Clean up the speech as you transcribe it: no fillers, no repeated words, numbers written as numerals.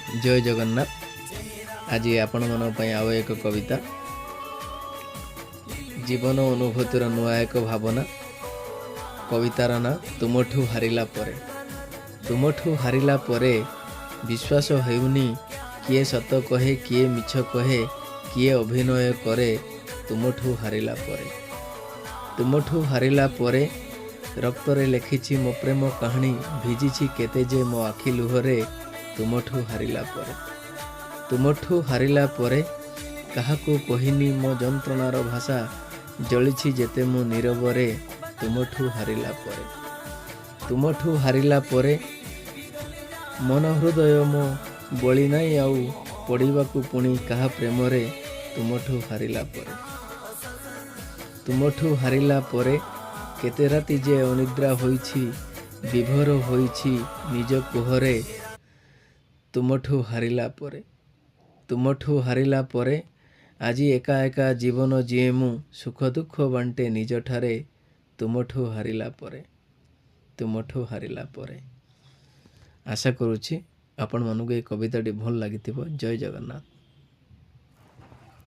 जय जगन्नाथ। आज आपण मन आउ एक कविता जीवन अनुभूतिर नुआ एक भावना। कवितार ना तुमठू हारिला परे। तुमठू हारिला परे विश्वास हेउनी किए सत कहे किए मिछ कहे किए अभिनय करे। तुमठू हारिला परे तुमठू हारिला परे रक्तरे लेखिछि मो प्रेम कहानी भिजिछि केते जे मो आखि लुहरे। तुमठू हारिला परे तुमठू हारिला परे काहाकू कहिनी मो जंत्रणार भाषा जलिछि जेते मो नीरवरे। तुमठू हारिला परे तुमठू हारिला परे मन हृदय मो बଳି नाई आउ पड़िबाकू पुणी काहा प्रेमरे। तुमठू हारिला परे तुमठू हारिला परे केते राति जे अनिद्रा होइछि विभोर होइछि निज कुहरे। तुमठू हारिला परे तुमठू हारिला परे आजी एका एका जीवन जीए मु सुख दुख बांटे निज ठारे। तुमठू हारिला परे तुमठू हारिला परे। आशा करुछि आपण मानक ए कविताटी भल लागिथिबो। जय जगन्नाथ।